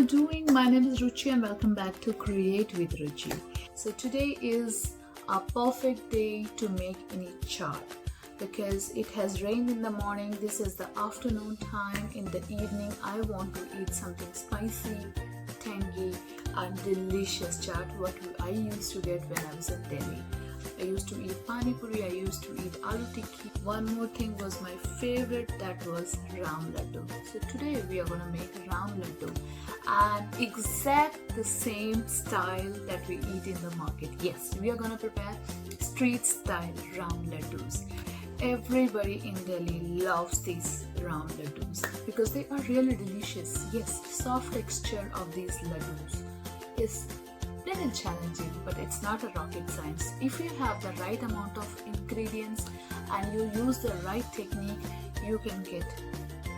doing? My name is Ruchi and welcome back to Create with Ruchi. So today is a perfect day to make any chaat because it has rained in the morning. This is the afternoon time. In the evening I want to eat something spicy, tangy and delicious chaat what I used to get when I was in Delhi. I used to eat pani puri, I used to eat aloo tikki. One more thing was my favorite, that was ram laddu. So today we are going to make ram laddu and exact the same style that we eat in the market. Yes, we are going to prepare street style ram laddus. Everybody in Delhi loves these ram laddus because they are really delicious. Yes, soft texture of these laddus is little challenging, but it's not a rocket science. If you have the right amount of ingredients and you use the right technique, you can get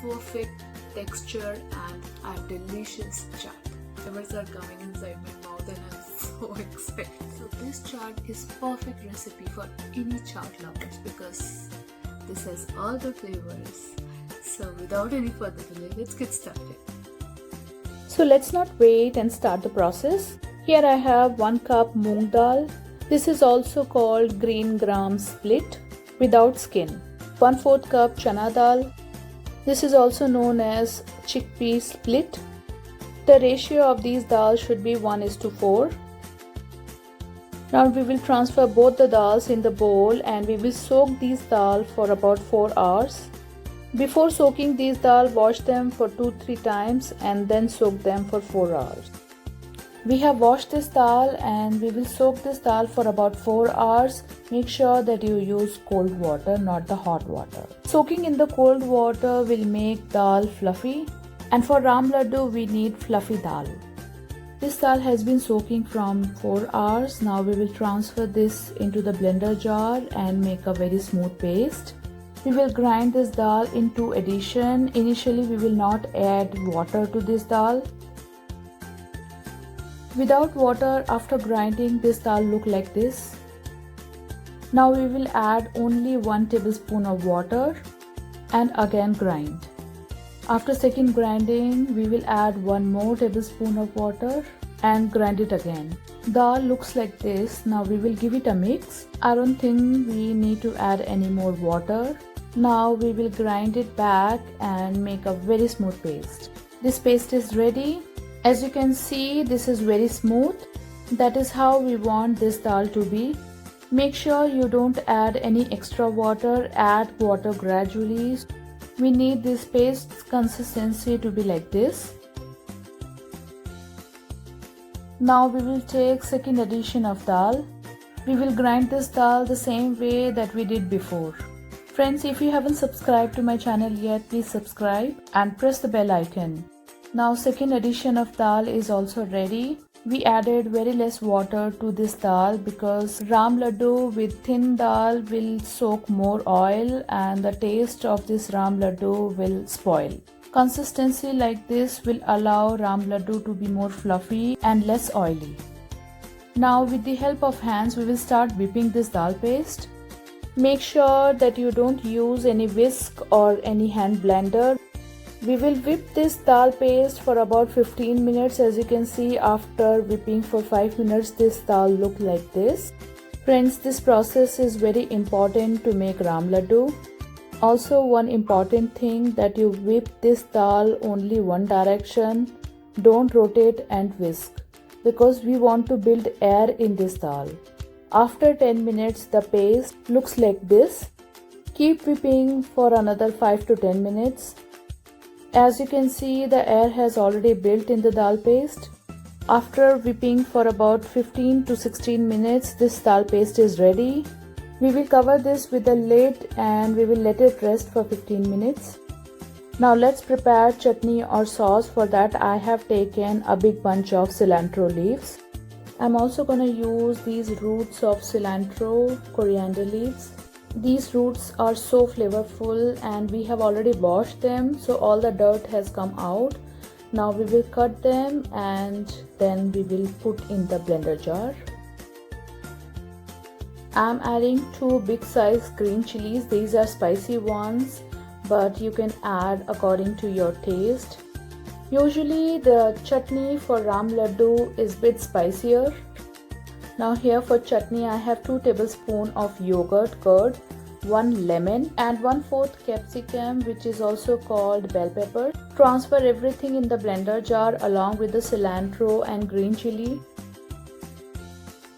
perfect texture and a delicious chaat. Flavors are coming inside my mouth and I'm so excited. So this chaat is perfect recipe for any chaat lovers because this has all the flavors. So without any further delay, let's get started. So let's not wait and start the process. Here I have 1 cup moong dal. This is also called green gram split without skin. 1/4 cup chana dal. This is also known as chickpea split. The ratio of these dals should be 1:4. Now we will transfer both the dals in the bowl and we will soak these dal for about 4 hours. Before soaking these dal, wash them for 2-3 times and then soak them for 4 hours. We have washed this dal and we will soak this dal for about 4 hours. Make sure that you use cold water, not the hot water. Soaking in the cold water will make dal fluffy, and for ram laddu we need fluffy dal. This dal has been soaking from 4 hours. Now we will transfer this into the blender jar and make a very smooth paste. We will grind this dal in 2 addition. Initially we will not add water to this dal. Without water, after grinding, this dal look like this. Now we will add only 1 tablespoon of water and again grind. After second grinding, we will add 1 more tablespoon of water and grind it again. Dal looks like this. Now we will give it a mix. I don't think we need to add any more water. Now we will grind it back and make a very smooth paste. This paste is ready. As you can see, this is very smooth. That is how we want this dal to be. Make sure you don't add any extra water. Add water gradually. We need this paste consistency to be like this. Now we will take second addition of dal. We will grind this dal the same way that we did before. Friends, if you haven't subscribed to my channel yet, please subscribe and press the bell icon. Now second addition of dal is also ready. We added very less water to this dal because ram laddu with thin dal will soak more oil and the taste of this ram laddu will spoil. Consistency like this will allow ram laddu to be more fluffy and less oily. Now with the help of hands we will start whipping this dal paste. Make sure that you don't use any whisk or any hand blender. We will whip this dal paste for about 15 minutes. As you can see, after whipping for 5 minutes, this dal look like this. Friends, this process is very important to make ram laddu. Also, one important thing that you whip this dal only one direction. Don't rotate and whisk because we want to build air in this dal. After 10 minutes, the paste looks like this. Keep whipping for another 5 to 10 minutes. As you can see, the air has already built in the dal paste. After whipping for about 15 to 16 minutes, this dal paste is ready. We will cover this with a lid and we will let it rest for 15 minutes. Now let's prepare chutney or sauce. For that I have taken a big bunch of cilantro leaves. I'm also going to use these roots of cilantro, coriander leaves. These roots are so flavorful and we have already washed them, so all the dirt has come out. Now we will cut them and then we will put in the blender jar. I'm adding 2 big size green chilies. These are spicy ones, but you can add according to your taste. Usually the chutney for ram laddu is bit spicier. Now here for chutney I have 2 tablespoons of yogurt curd, 1 lemon and 1/4 capsicum, which is also called bell pepper. Transfer everything in the blender jar along with the cilantro and green chili.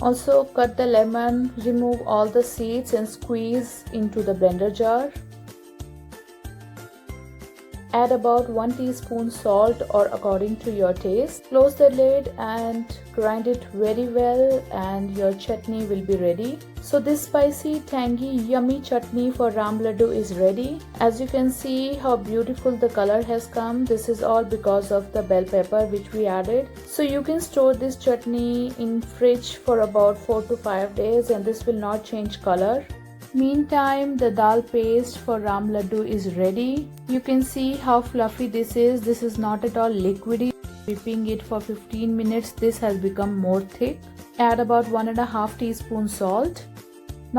Also cut the lemon, remove all the seeds and squeeze into the blender jar. Add about 1 teaspoon salt or according to your taste. Close the lid and grind it very well and your chutney will be ready. So this spicy, tangy, yummy chutney for ram laddu is ready. As you can see how beautiful the color has come. This is all because of the bell pepper which we added. So you can store this chutney in fridge for about 4 to 5 days and this will not change color. Meantime, the dal paste for ram laddu is ready. You can see how fluffy this is. This is not at all liquidy. Whipping it for 15 minutes, this has become more thick. Add about 1.5 teaspoon salt.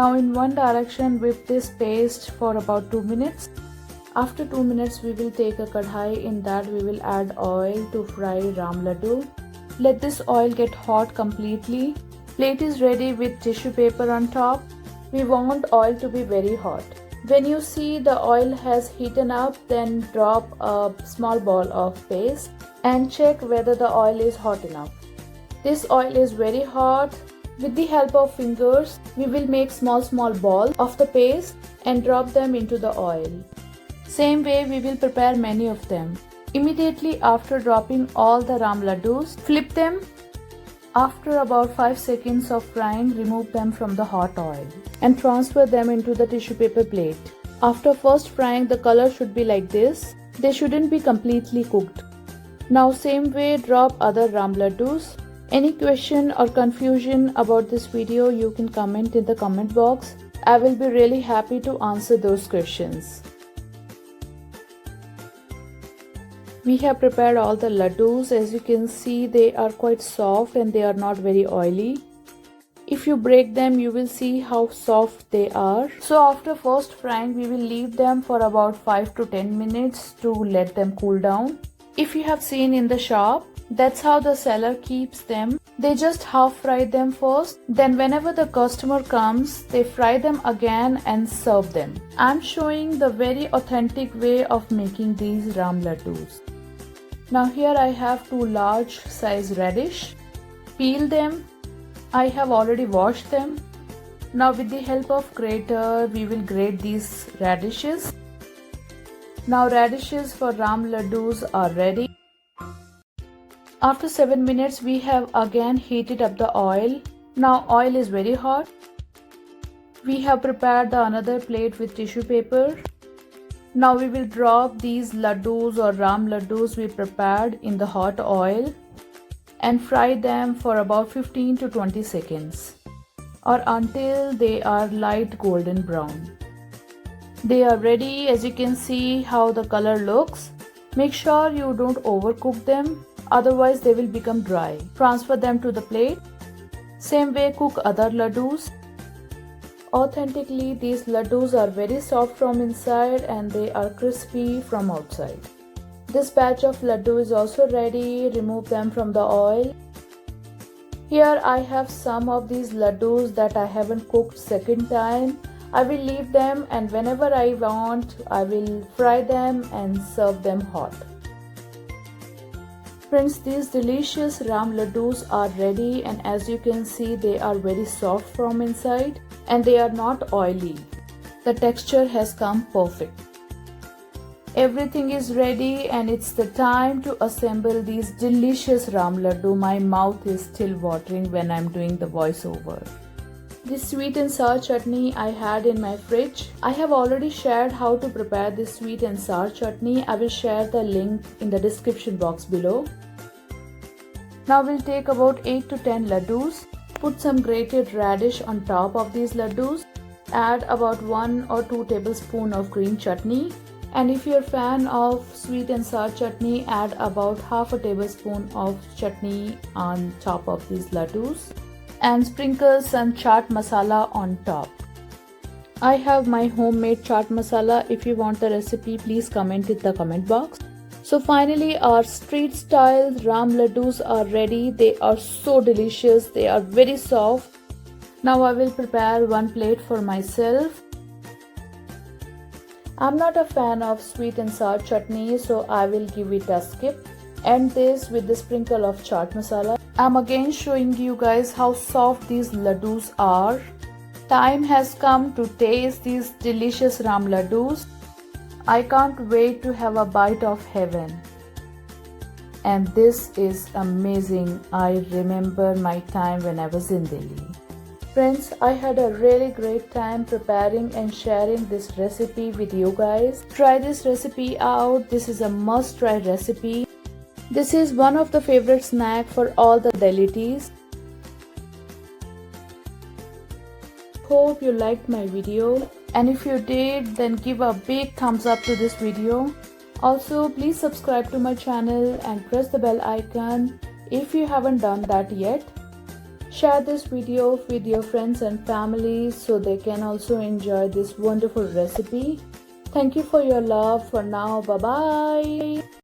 Now in one direction, whip this paste for about 2 minutes. After 2 minutes, we will take a kadhai. In that we will add oil to fry ram laddu. Let this oil get hot completely. Plate is ready with tissue paper on top. We want oil to be very hot. When you see the oil has heated up, then drop a small ball of paste and check whether the oil is hot enough. This oil is very hot. With the help of fingers, we will make small balls of the paste and drop them into the oil. Same way we will prepare many of them. Immediately after dropping all the ram laddus, flip them. After about 5 seconds of frying, remove them from the hot oil and transfer them into the tissue paper plate. After first frying, the color should be like this. They shouldn't be completely cooked. Now same way drop other ram laddus. Any question or confusion about this video, you can comment in the comment box. I will be really happy to answer those questions. We have prepared all the laddus. As you can see, they are quite soft and they are not very oily. If you break them, you will see how soft they are. So after first frying, we will leave them for about 5 to 10 minutes to let them cool down. If you have seen in the shop, that's how the seller keeps them. They just half fry them first. Then whenever the customer comes, they fry them again and serve them. I'm showing the very authentic way of making these ram laddus. Now here I have 2 large size radish. Peel them. I have already washed them. Now with the help of grater, we will grate these radishes. Now radishes for ram laddus are ready. After 7 minutes, we have again heated up the oil. Now oil is very hot. We have prepared another plate with tissue paper. Now we will drop these laddus or ram laddus we prepared in the hot oil and fry them for about 15 to 20 seconds or until they are light golden brown. They are ready. As you can see how the color looks. Make sure you don't overcook them, otherwise they will become dry. Transfer them to the plate. Same way cook other laddus. Authentically, these laddus are very soft from inside and they are crispy from outside. This batch of laddu is also ready. Remove them from the oil. Here I have some of these laddus that I haven't cooked second time. I will leave them and whenever I want, I will fry them and serve them hot. Friends, these delicious ram laddus are ready and as you can see, they are very soft from inside and they are not oily. The texture has come perfect. Everything is ready and it's the time to assemble these delicious ram laddu. My mouth is still watering when I'm doing the voiceover. This sweet and sour chutney I had in my fridge. I have already shared how to prepare this sweet and sour chutney. I will share the link in the description box below. Now we'll take about 8 to 10 laddus. Put some grated radish on top of these laddus. Add about 1 or 2 tablespoons of green chutney. And if you're a fan of sweet and sour chutney, add about half a tablespoon of chutney on top of these laddus. And sprinkle some chaat masala on top. I have my homemade chaat masala. If you want the recipe, please comment in the comment box. So finally our street style ram laddus are ready. They are so delicious. They are very soft. Now I will prepare one plate for myself. I'm not a fan of sweet and sour chutney, so I will give it a skip. End this with the sprinkle of chaat masala. I'm again showing you guys how soft these laddus are. Time has come to taste these delicious ram laddus. I can't wait to have a bite of heaven. And this is amazing. I remember my time when I was in Delhi. Friends, I had a really great time preparing and sharing this recipe with you guys. Try this recipe out. This is a must-try recipe. This is one of the favorite snack for all the Delhites. Hope you liked my video, and if you did, then give a big thumbs up to this video. Also, please subscribe to my channel and press the bell icon if you haven't done that yet. Share this video with your friends and family so they can also enjoy this wonderful recipe. Thank you for your love. For now, bye bye.